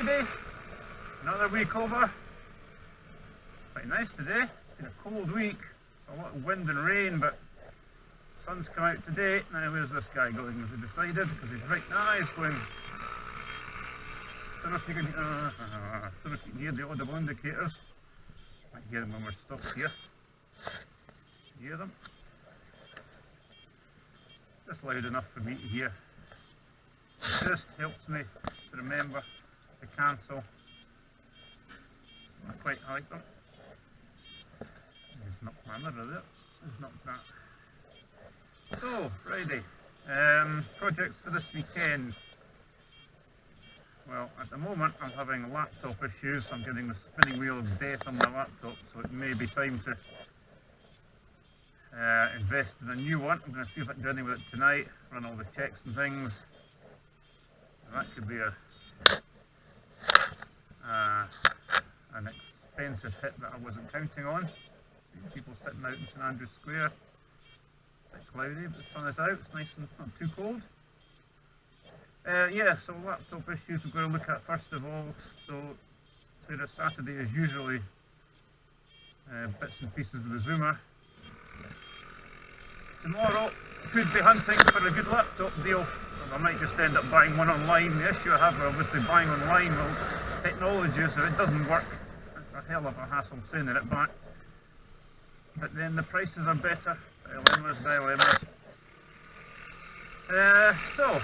Friday, another week over. Quite nice today. It's been a cold week, a lot of wind and rain, but the sun's come out today. Now where's this guy going? Has he decided? Because he's right now, he's going. Don't know if you can hear the audible indicators. Might hear them when we're stopped here. Hear them? Just loud enough for me to hear. It just helps me to remember to cancel. I quite like them. There's not manner, is it? There's not that. So, Friday. Projects for this weekend. Well, at the moment I'm having laptop issues. I'm getting the spinning wheel of death on my laptop, so it may be time to invest in a new one. I'm going to see if I can do anything with it tonight, run all the checks and things. And that could be an expensive hit that I wasn't counting on. People sitting out in St Andrews Square. It's a bit cloudy, but the sun is out. It's nice and not too cold. Yeah, so laptop issues we're going to look at first of all. So Saturday is usually bits and pieces of the Zoomer. Tomorrow could be hunting for a good laptop deal. I might just end up buying one online. The issue I have with obviously buying online, well, technology is if it doesn't work, it's a hell of a hassle sending it back. But then the prices are better. Dilemmas. So,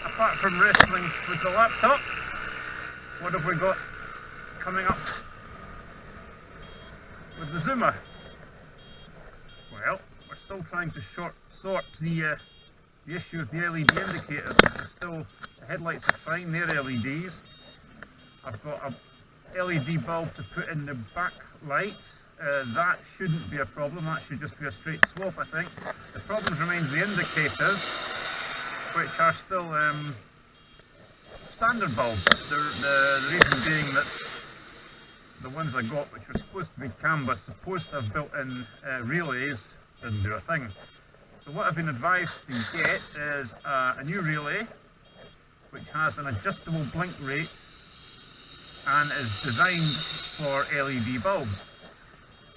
apart from wrestling with the laptop, what have we got coming up with the Zoomer? Well, we're still trying to sort the issue of the LED indicators. Still, the headlights are fine, they're LEDs. I've got a LED bulb to put in the back light. That shouldn't be a problem, that should just be a straight swap, I think. The problem remains the indicators, which are still standard bulbs. The reason being that the ones I got, which were supposed to be canvas, supposed to have built-in relays, didn't do a thing. So what I've been advised to get is a new relay, which has an adjustable blink rate and is designed for LED bulbs.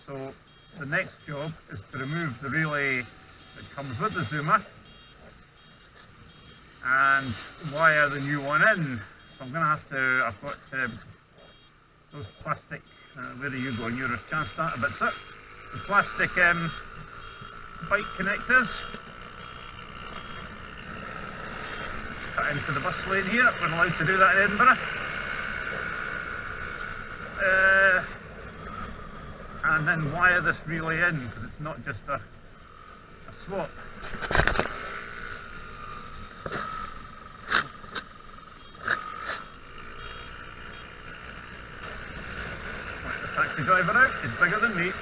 So the next job is to remove the relay that comes with the Zoomer and wire the new one in. So I'm going to have to, I've got those plastic, where are you going? You're a chance starter bit, sir. The plastic bike connectors. Let's cut into the bus lane here, we're allowed to do that in Edinburgh. And then wire this relay in, because it's not just a swap. The taxi driver out, he's bigger than me.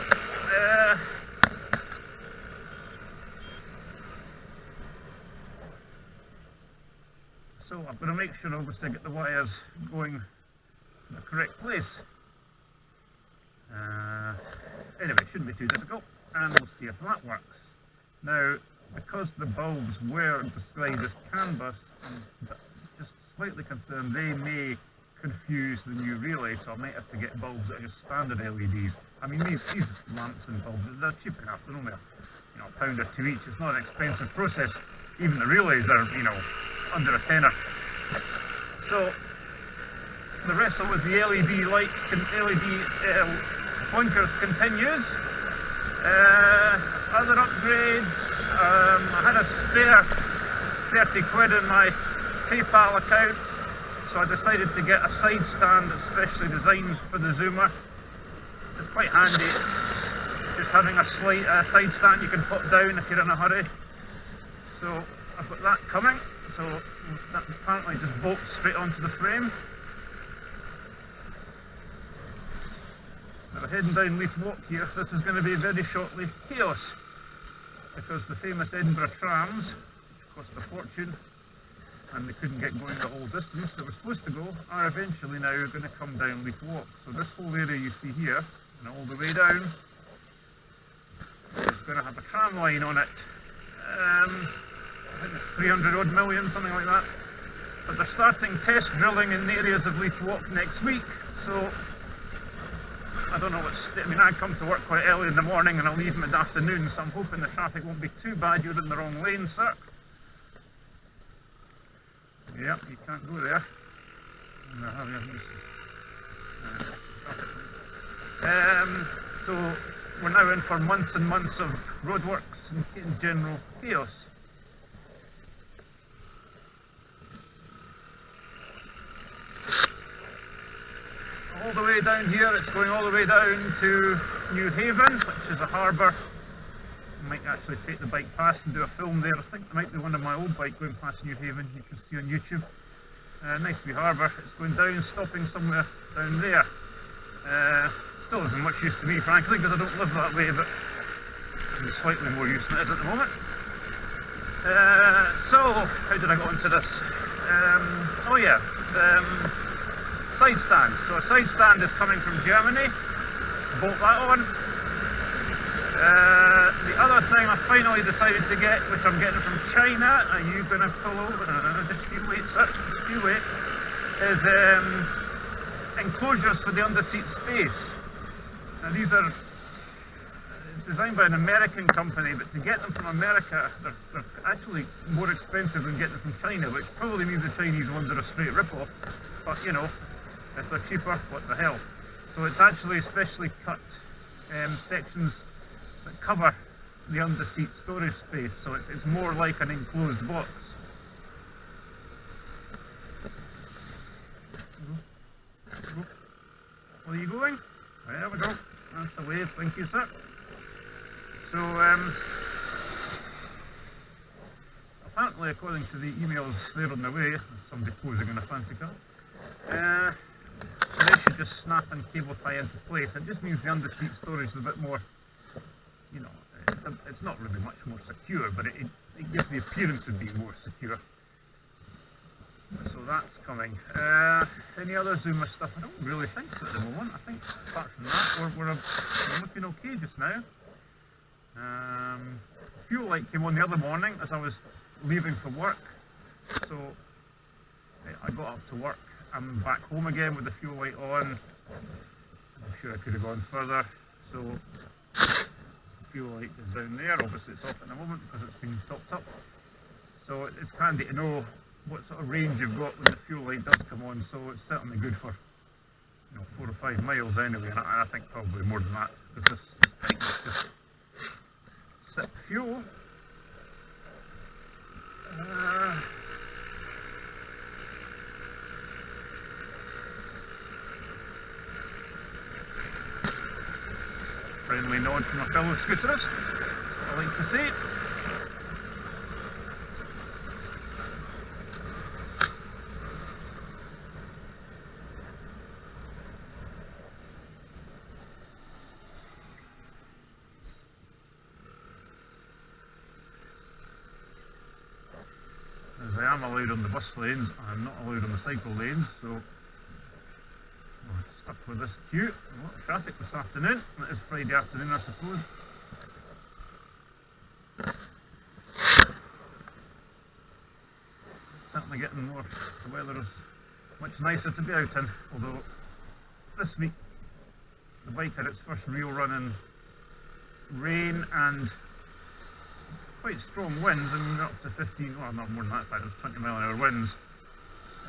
So I've got to make sure obviously I get the wires going in the correct place. Anyway, it shouldn't be too difficult, and we'll see if that works. Now, because the bulbs were described as canvas, I'm just slightly concerned they may confuse the new relay, so I might have to get bulbs that are just standard LEDs. I mean, these lamps and bulbs, they're cheap enough, they're only a £1 or £2 each. It's not an expensive process. Even the relays are, under a tenner. So the wrestle with the LED lights, blinkers continues. Other upgrades, I had a spare 30 quid in my PayPal account, so I decided to get a side stand that's specially designed for the Zoomer. It's quite handy, just having a side stand you can put down if you're in a hurry. So I've got that coming, so that apparently just bolts straight onto the frame. We're heading down Leith Walk here. This is going to be very shortly chaos, because the famous Edinburgh trams, which cost a fortune and they couldn't get going the whole distance they were supposed to go, are eventually now going to come down Leith Walk. So this whole area you see here, and all the way down, is going to have a tram line on it. I think it's 300 odd million, something like that. but they're starting test drilling in areas of Leith Walk next week, so I don't know what's. I mean, I come to work quite early in the morning and I leave mid-afternoon, so I'm hoping the traffic won't be too bad. You're in the wrong lane, sir. Yep, you can't go there. So we're now in for months and months of roadworks and general chaos. All the way down here, it's going all the way down to New Haven, which is a harbour. I might actually take the bike past and do a film there. I think there might be one of my old bike going past New Haven, you can see on YouTube. Nice wee harbour. It's going down, stopping somewhere down there. Still isn't much use to me, frankly, because I don't live that way, but I'm slightly more use than it is at the moment. So, how did I go into this? Oh yeah, side stand. So a side stand is coming from Germany. Bolt that on. The other thing I finally decided to get, which I'm getting from China, are you going to pull over? No, just you wait, sir. Just you wait. Is enclosures for the underseat space. Now these are designed by an American company, but to get them from America, they're actually more expensive than getting them from China, which probably means the Chinese ones are a straight rip-off. But you know, if they're cheaper, what the hell. So it's actually specially cut sections that cover the underseat storage space, so it's more like an enclosed box. Where are you going? There we go. That's the wave, thank you, sir. So, apparently, according to the emails, they're on their way. There's somebody posing in a fancy car. So they should just snap and cable tie into place. It just means the underseat storage is a bit more, you know, it's not really much more secure, but it gives the appearance of being more secure. So that's coming. Any other Zoomer stuff? I don't really think so at the moment. I think apart from that, we're looking okay just now. Fuel light came on the other morning as I was leaving for work. So I got up to work. I'm back home again with the fuel light on. I'm sure I could have gone further. So the fuel light is down there. Obviously it's off at the moment because it's been topped up. So it's handy to know what sort of range you've got when the fuel light does come on. So it's certainly good for, you know, 4 or 5 miles anyway, and I think probably more than that, because this bike is just sip fuel. Friendly nod from a fellow scooterist, that's what I like to see. As I am allowed on the bus lanes, I'm not allowed on the cycle lanes, so we're stuck with this queue. A lot of traffic this afternoon. It is Friday afternoon, I suppose. It's certainly getting more, the weather is much nicer to be out in, although this week the bike had its first real run in rain and quite strong winds. I mean, up to 15, well not more than that, in fact it was 20-mile-an-hour winds.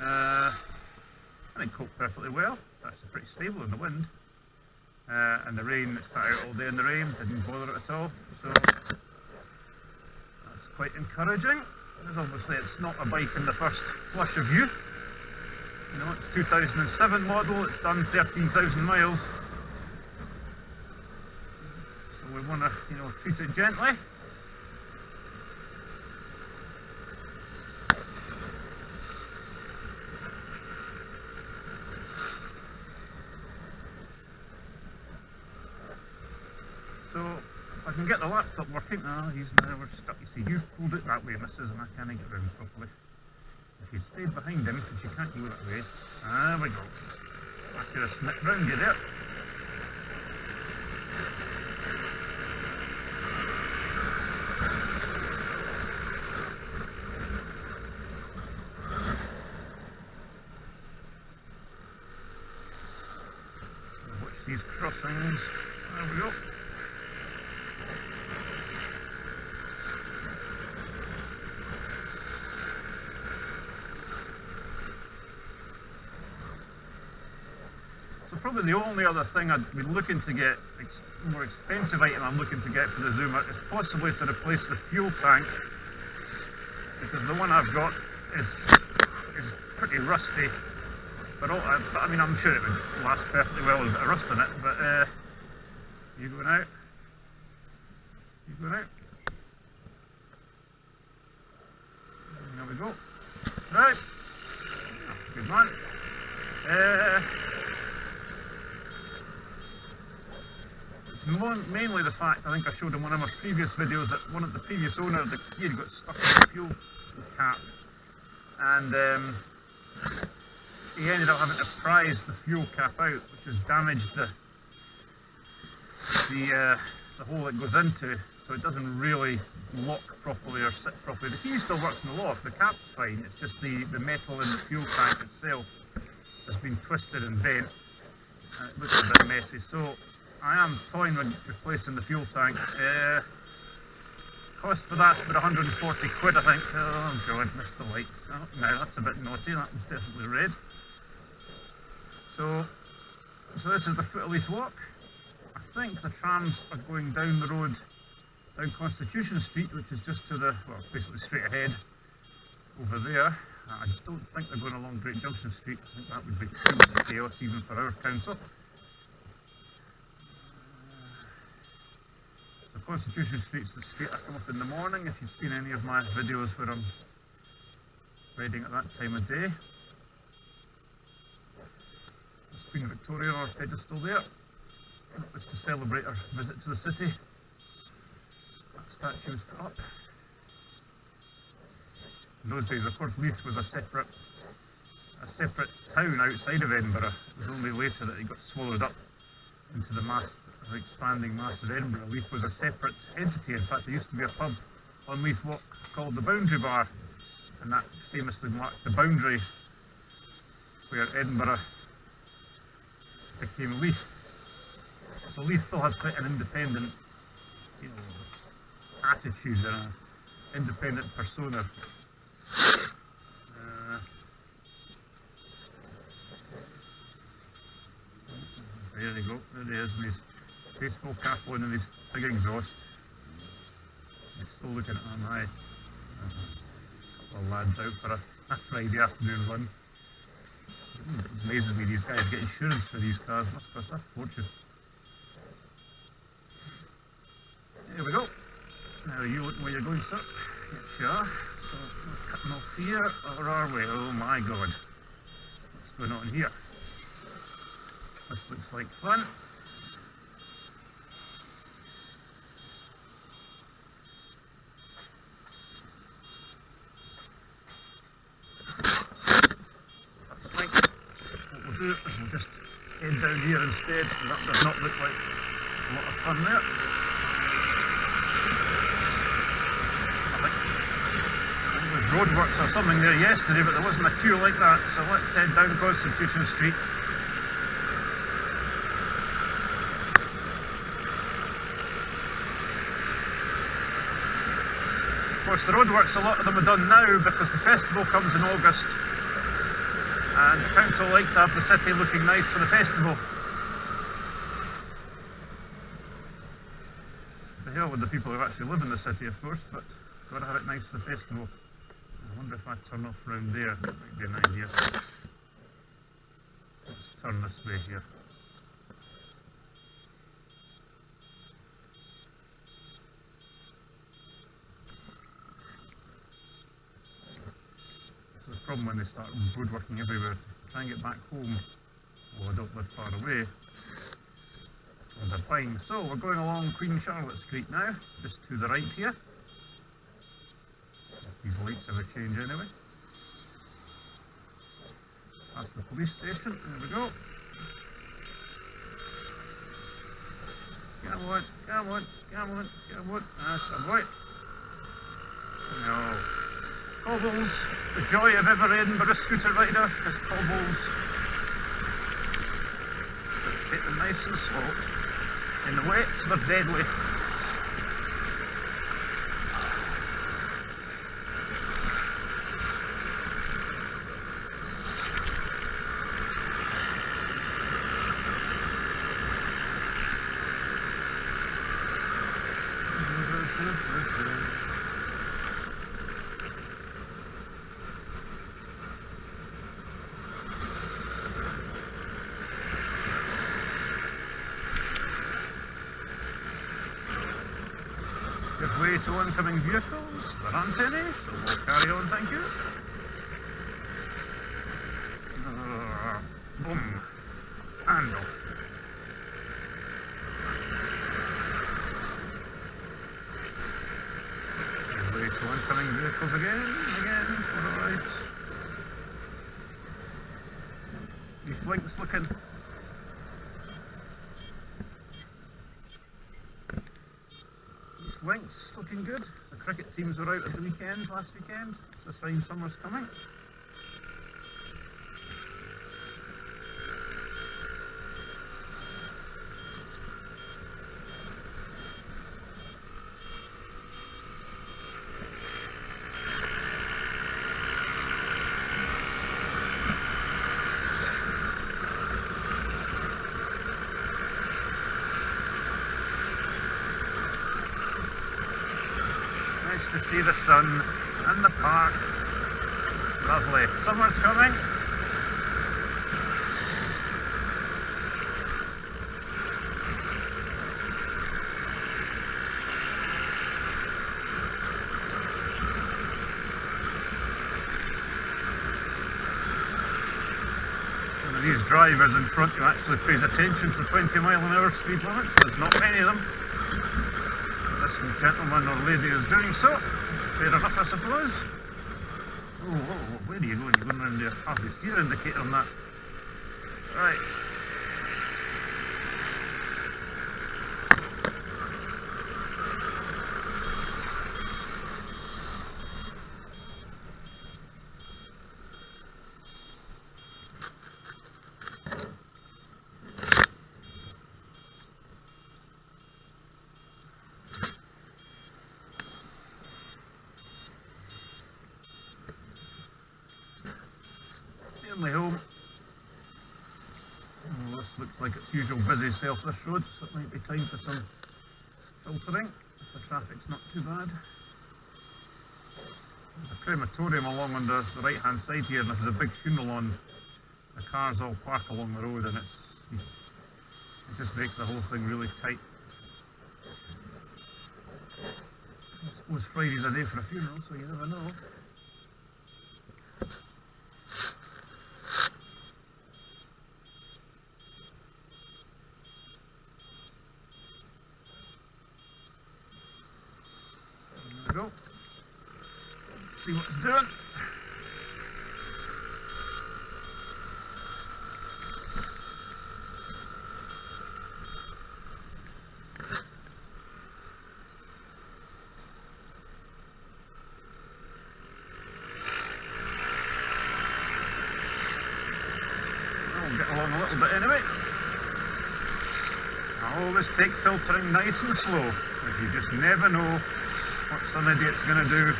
And it coped perfectly well. It's actually pretty stable in the wind. And the rain, it started out all day in the rain, didn't bother it at all. So that's quite encouraging. Because obviously it's not a bike in the first flush of youth. You know, it's 2007 model, it's done 13,000 miles. So we want to, you know, treat it gently. So if I can get the laptop working, he's now we're stuck. You see, you've pulled it that way, missus, and I can't get round properly. If you stayed behind him, because you can't go that way. There we go. I could have snipped round you there. these crossings. There we go. So probably the only other thing I'd be looking to get, more expensive item I'm looking to get for the Zoomer is possibly to replace the fuel tank, because the one I've got is pretty rusty. But I mean, I'm sure it would last perfectly well with a bit of rust in it. But you going out? You going out? There we go. Right. Good man. It's mainly the fact, I think I showed in one of my previous videos, that the previous owner of the key got stuck in the fuel cap, and he ended up having to prise the fuel cap out, which has damaged the hole it goes into, so it doesn't really lock properly or sit properly. The key still works in the lock, the cap's fine, it's just the metal in the fuel tank itself has been twisted and bent, and it looks a bit messy. So I am toying with replacing the fuel tank. Cost for that's about 140 quid, I think. Oh god, missed the lights. Oh, no, that's a bit naughty, that was definitely red. So this is the foot of Leith Walk. I think the trams are going down the road, down Constitution Street, which is just to the, well, basically straight ahead over there. I don't think they're going along Great Junction Street. I think that would be too much chaos even for our council. So Constitution Street's the street I come up in the morning, if you've seen any of my videos where I'm riding at that time of day. There's Queen Victoria on our pedestal there, which to celebrate her visit to the city. That statue was put up. In those days, of course, Leith was a separate town outside of Edinburgh. It was only later that it got swallowed up into the expanding mass of Edinburgh. Leith was a separate entity. In fact, there used to be a pub on Leith Walk called the Boundary Bar, and that famously marked the boundary where Edinburgh became Leith. So Leith still has quite an independent, attitude and an independent persona. There you go, there he is in his baseball cap on and his big exhaust. He's still looking at my couple of lads out for a Friday afternoon run. It amazes me these guys get insurance for these cars, must cost a fortune. There we go. Now are you looking where you're going, sir? Yes, you are. So we're cutting off here, or are we? Oh my god. What's going on here? This looks like fun. I think what we'll do is we'll just head down here instead. That does not look like a lot of fun there. Roadworks or something there yesterday, but there wasn't a queue like that, so let's head down Constitution Street. Of course, the roadworks, a lot of them are done now because the festival comes in August and the council like to have the city looking nice for the festival. To hell with the people who actually live in the city, of course, but got to have it nice for the festival. I wonder if I turn off round there, that might be an idea. Let's turn this way here. So the problem when they start woodworking everywhere, try and get back home, well, I don't live far away, and they're fine. So we're going along Queen Charlotte Street now, just to the right here. These lights ever change anyway. That's the police station, there we go. Come on, come on, come on, come on, that's the boy. No. Cobbles, the joy of every Edinburgh scooter rider is cobbles. Take them nice nice and slow. In the wet, they're deadly. Give way to oncoming vehicles. There aren't any, so we'll carry on, thank you. Boom. And off. Give way to oncoming vehicles again, alright. These blinks looking. Links looking good. The cricket teams were out at the weekend, last weekend. It's a sign summer's coming. Nice to see the sun and the park. Lovely. Summer's coming. One of these drivers in front who actually pays attention to 20-mile-an-hour speed limits. There's not many of them. This gentleman or lady is doing so. Fair enough, I suppose. Oh, where are you going? You're going around there. Ah, the steer indicator on that. Right. Nearly home. Well, this looks like its usual busy selfless road, so it might be time for some filtering if the traffic's not too bad. There's a crematorium along on the right hand side here, and if there's a big funeral on, the cars all park along the road, and it just makes the whole thing really tight. I suppose Friday's a day for a funeral, so you never know. There we go. Let's see what it's doing. I'll get along a little bit anyway. I always take filtering nice and slow, because you just never know what some idiot's going to do.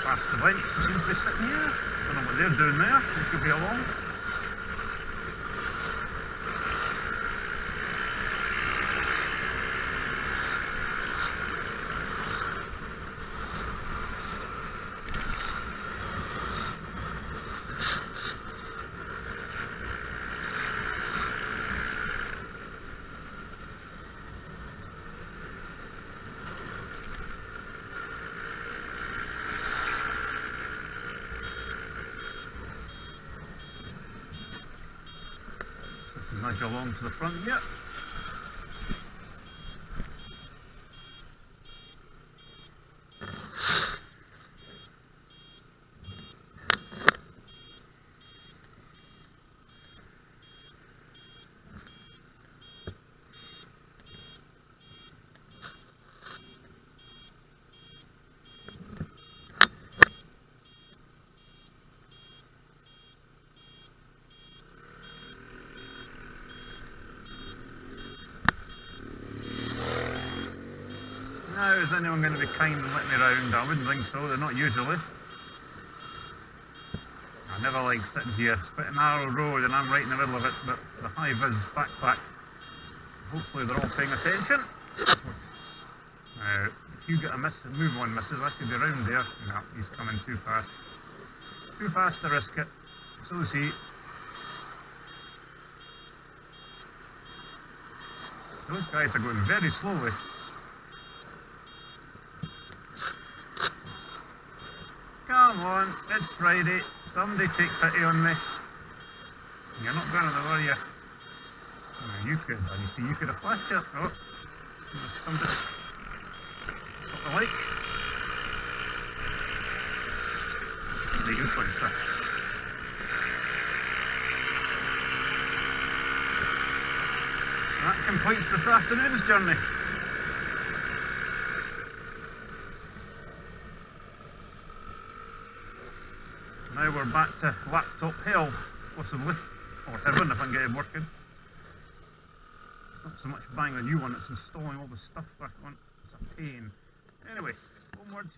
Past the bikes who seem to be sitting here. Don't know what they're doing there. They could be along. Nudge along to the front yet. is anyone going to be kind and let me round? I wouldn't think so, they're not usually. I never like sitting here. It's quite a narrow road and I'm right in the middle of it, but the high-vis backpack, hopefully they're all paying attention. Now, if you get a miss and move one misses, I could be round there. No, he's coming too fast. Too fast to risk it. So is he. Those guys are going very slowly. Come on, it's Friday. Somebody take pity on me. You're not going to the worry you. Oh, you could, you see, you could have flashed it. Oh, there's somebody. Stop the light. There you go, sir. That completes this afternoon's journey. Now we're back to Laptop Hell, possibly, or Heaven if I can get it working. Not so much buying a new one, it's installing all the stuff back on. It's a pain. Anyway, onward.